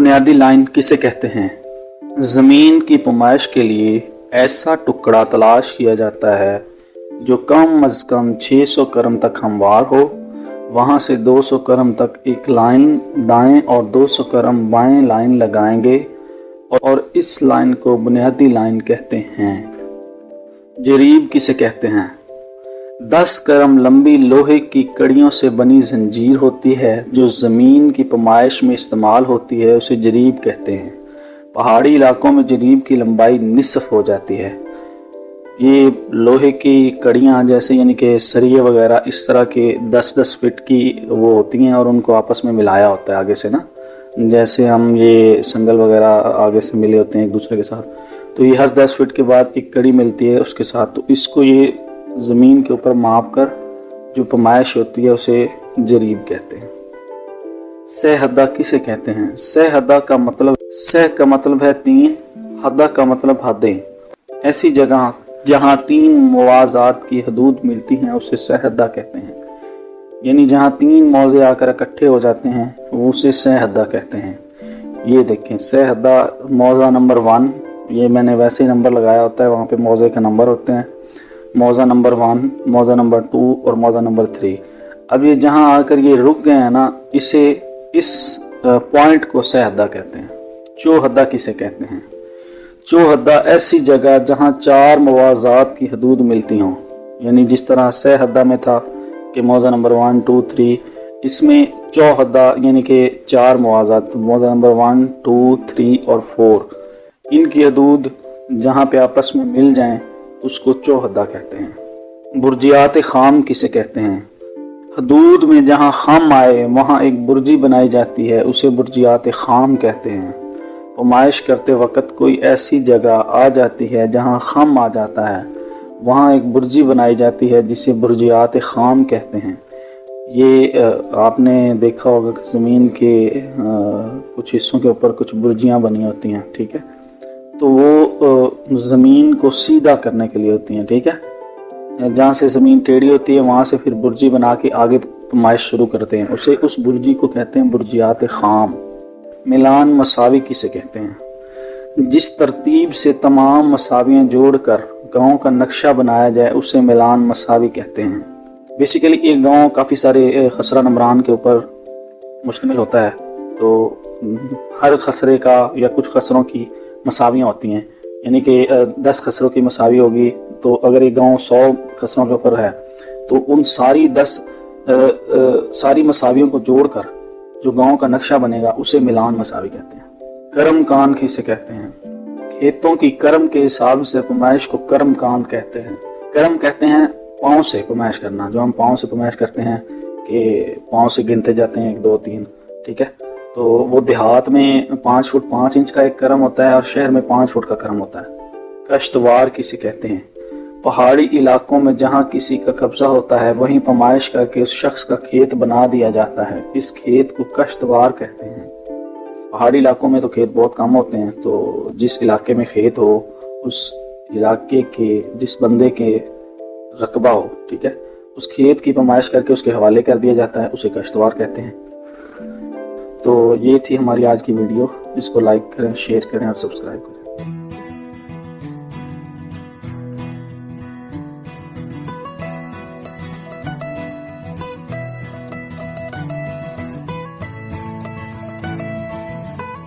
बुनियादी लाइन किसे कहते हैं? ज़मीन की पैमाइश के लिए ऐसा टुकड़ा तलाश किया जाता है जो कम अज़ कम 600 करम तक हमवार हो। वहाँ से 200 करम तक एक लाइन दाएं और 200 करम बाएं लाइन लगाएंगे और इस लाइन को बुनियादी लाइन कहते हैं। जरीब किसे कहते हैं? 10 करम लंबी लोहे की कड़ियों से बनी जंजीर होती है जो ज़मीन की पैमाइश में इस्तेमाल होती है, उसे जरीब कहते हैं। पहाड़ी इलाकों में जरीब की लंबाई निसफ हो जाती है। ये लोहे की कड़ियाँ जैसे यानी कि सरिये वगैरह इस तरह के 10-10 फीट की वो होती हैं और उनको आपस में मिलाया होता है आगे से ना, जैसे हम ये संगल वगैरह आगे से मिले होते हैं एक दूसरे के साथ, तो ये हर 10 फीट के बाद एक कड़ी मिलती है उसके साथ। तो इसको ये ज़मीन के ऊपर माप कर जो पैमाइश होती है उसे जरीब कहते हैं। सह हद्दा किसे कहते हैं? सह हद्दा का मतलब, सह का मतलब है 3, हद्दा का मतलब हदें। ऐसी जगह जहाँ 3 मुवाज़ात की हदूद मिलती हैं उसे सह हद्दा कहते हैं। यानी जहाँ 3 मौज़े आकर इकट्ठे हो जाते हैं वो उसे सह हद्दा कहते हैं। ये देखें, सह हद्दा मौज़ा नंबर 1, ये मैंने वैसे ही नंबर लगाया होता है, वहाँ पे मौज़े के नंबर होते हैं। मौज़ा नंबर 1, मौज़ा नंबर 2 और मौज़ा नंबर 3। अब ये जहाँ आकर ये रुक गए हैं ना, इसे इस पॉइंट को सह हद्दा कहते हैं। चौहद्दा किसे कहते हैं? चौहद्दा ऐसी जगह जहाँ 4 मुवाज़ात की हदूद मिलती हों, यानी जिस तरह सह हद्दा में था कि मौज़ा नंबर 1, 2, 3, इसमें चौहद्दा यानी कि 4 मुवाज़ात, मौज़ा नंबर 1, 2, 3 और 4, इनकी हदूद जहाँ पे आपस में मिल जाएं उसको चौहद्दा कहते हैं। बुर्जियात खाम किसे कहते हैं? हदूद में जहाँ खाम आए वहाँ एक बुर्जी बनाई जाती है, उसे बुर्जियात खाम कहते हैं। पैमाइश करते वक्त कोई ऐसी जगह आ जाती है जहाँ खाम आ जाता है, वहाँ एक बुर्जी बनाई जाती है जिसे बुर्जियात खाम कहते हैं। ये आपने देखा होगा कि ज़मीन के कुछ हिस्सों के ऊपर कुछ बुर्जियाँ बनी होती हैं, ठीक है, तो वो ज़मीन को सीधा करने के लिए होती हैं, ठीक है। जहाँ से ज़मीन टेढ़ी होती है वहाँ से फिर बुर्जी बना के आगे पैमाइश शुरू करते हैं, उस बुर्जी को कहते हैं बुर्जियात खाम। मिलान मसावी किसे कहते हैं? जिस तरतीब से तमाम मसावियाँ जोड़कर गाँव का नक्शा बनाया जाए उसे मिलान मसावी कहते हैं। बेसिकली एक गाँव काफ़ी सारे खसरा नंबरान के ऊपर मुश्तमिल होता है, तो हर खसरे का या कुछ खसरों की मसावियाँ होती हैं, यानी कि 10 खसरों की मसावी होगी, तो अगर एक गांव 100 खसरों के ऊपर है तो उन सारी मसावियों को जोड़कर जो गांव का नक्शा बनेगा उसे मिलान मसावी कहते हैं। करम कान किसे कहते हैं? खेतों की करम के हिसाब से पैमाइश को करम कान कहते हैं। करम कहते हैं पाँव से पैमाइश करना, जो हम पाँव से पैमाइश करते हैं कि पाँव से गिनते जाते हैं 1, 2, 3, ठीक है, तो वो देहात में 5 फुट 5 इंच का एक करम होता है और शहर में 5 फुट का करम होता है। कश्तवार किसे कहते हैं? पहाड़ी इलाकों में जहाँ किसी का कब्जा होता है वहीं पैमाइश करके उस शख्स का खेत बना दिया जाता है, इस खेत को कश्तवार कहते हैं। पहाड़ी इलाकों में तो खेत बहुत कम होते हैं, तो जिस इलाके में खेत हो उस इलाके के जिस बंदे के रकबा हो, ठीक है, उस खेत की पैमाइश करके उसके हवाले कर दिया जाता है, उसे कश्तवार कहते हैं। तो ये थी हमारी आज की वीडियो, जिसको लाइक करें, शेयर करें और सब्सक्राइब करें।